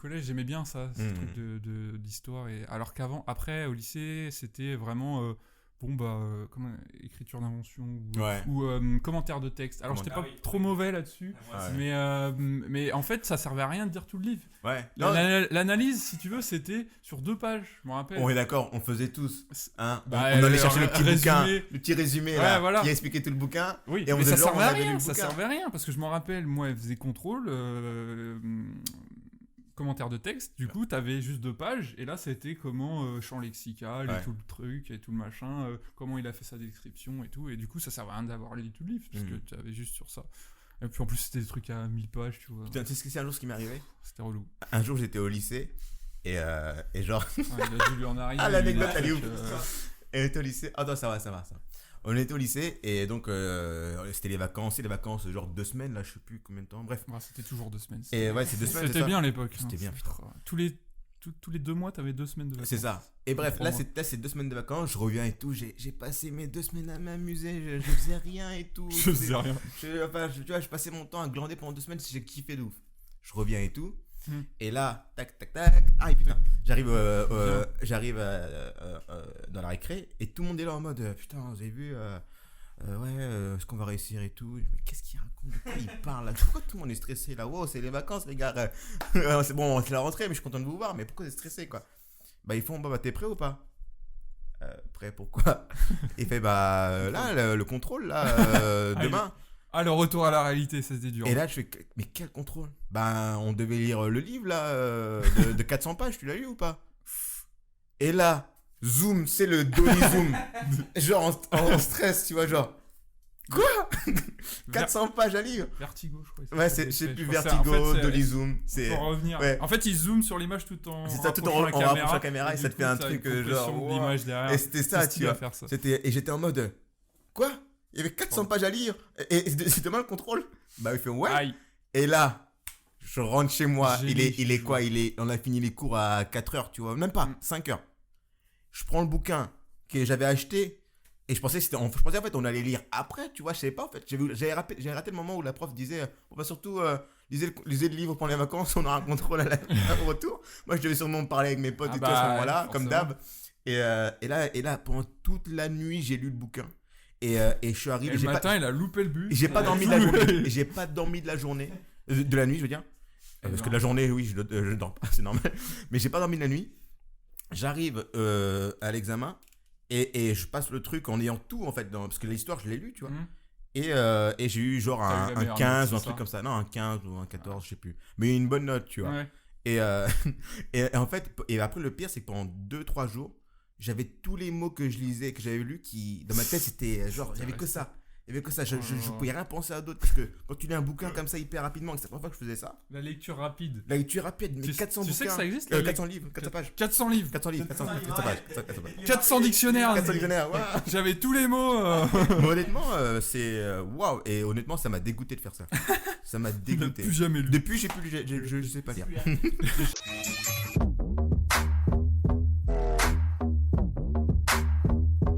collège, j'aimais bien ça, ce truc d'histoire. Alors après, au lycée, c'était vraiment comment, écriture d'invention ou commentaire de texte. Alors, j'étais pas trop mauvais là-dessus, mais en fait, ça servait à rien de dire tout le livre. Ouais. L'analyse, si tu veux, c'était sur 2 pages, je me rappelle. On est d'accord, on faisait tous. Hein, on allait chercher le petit bouquin, résumé. le petit résumé qui expliquait tout le bouquin. Oui, et on mais ça genre, servait à rien, parce que je m'en rappelle, moi, elle faisait contrôle, commentaire de texte, du coup, t'avais juste 2 pages, et là, c'était comment champ lexical, et tout le truc, et tout le machin, comment il a fait sa description, et tout, et du coup, ça servait à rien d'avoir lu tout le livre, parce que t'avais juste sur ça. Et puis en plus, c'était des trucs à 1000 pages, tu vois. Putain, tu sais ce que c'est un jour ce qui m'est arrivé ? C'était relou. Un jour, j'étais au lycée, et genre... il a dû lui en arriver. L'anecdote, elle est ouf. Elle était au lycée... Ah non, ça va. On était au lycée, et donc, c'était les vacances, genre 2 semaines, là, je sais plus combien de temps, bref. C'était toujours 2 semaines. Et ouais, c'est 2 semaines, C'était bien à l'époque. C'était bien, putain. Tous les 2 mois, t'avais 2 semaines de vacances. C'est ça. Et bref, là, c'est 2 semaines de vacances, je reviens et tout, j'ai passé mes 2 semaines à m'amuser, je faisais rien et tout. Je faisais rien. Tu vois, je passais mon temps à glander pendant 2 semaines, j'ai kiffé de ouf. Je reviens et tout. Et là, tac. Ah putain, j'arrive dans la récré et tout le monde est là en mode putain, vous avez vu est-ce qu'on va réussir et tout. Mais qu'est-ce qu'il raconte, de quoi il parle là? Pourquoi tout le monde est stressé là? Wow, c'est les vacances les gars. C'est bon, c'est la rentrée, mais je suis content de vous voir. Mais pourquoi t'es stressé quoi? Bah ils font t'es prêt ou pas? Prêt pourquoi? Il fait là le contrôle là demain. Ah, le retour à la réalité, ça c'était dur. Et là, je fais, mais quel contrôle? On devait lire le livre, là, de 400 pages, tu l'as lu ou pas? Et là, zoom, c'est le Dolly Zoom. Genre en stress, tu vois, genre. Quoi? 400 pages à lire? Vertigo, je crois. Ouais, c'est plus Vertigo, Dolly Zoom. Pour revenir. Ouais. En fait, ils zooment sur l'image tout en rapprochant la caméra et ça te fait un truc genre. L'image derrière. Et c'était ça, tu vois. Et j'étais en mode, quoi? Il y avait 400 pages à lire et c'est demain le contrôle. Bah il fait ouais. Aïe. Et là, je rentre chez moi. Il est quoi? On a fini les cours à 4h, tu vois, même pas 5h. Je prends le bouquin que j'avais acheté et je pensais en fait on allait lire après, tu vois, je savais pas en fait. J'ai raté le moment où la prof disait on va surtout lisez le livre pendant les vacances, on aura un contrôle au retour. Moi je devais sûrement parler avec mes potes et tout à ce moment-là, comme d'hab. Et là pendant toute la nuit, j'ai lu le bouquin. Et je suis arrivé. Et le matin, il a loupé le bus. J'ai pas dormi de la journée. J'ai pas dormi de la journée. De la nuit, je veux dire. Parce que de la journée, oui, je dors pas, c'est normal. Mais j'ai pas dormi de la nuit. J'arrive à l'examen et je passe le truc en ayant tout, en fait. Parce que l'histoire, je l'ai lu, tu vois. Et j'ai eu genre un 15 ou un truc comme ça. Non, un 15 ou un 14, je sais plus. Mais une bonne note, tu vois. Ouais. Et en fait, après, le pire, c'est que pendant 2-3 jours, j'avais tous les mots que je lisais, que j'avais lus, qui dans ma tête c'était genre j'avais que ça. Il y avait que ça, je pouvais rien penser à d'autres parce que quand tu lis un bouquin comme ça hyper rapidement, c'est la première fois que je faisais ça. La lecture rapide, mais 400 tu sais que ça existe 400 livres, 400 pages. 400 livres, 400 pages. 400 dictionnaires. 400 dictionnaires, ouais. J'avais tous les mots. Mais honnêtement, c'est waouh, et honnêtement, ça m'a dégoûté de faire ça. Ça m'a dégoûté. Plus jamais lu. Depuis, je sais pas lire.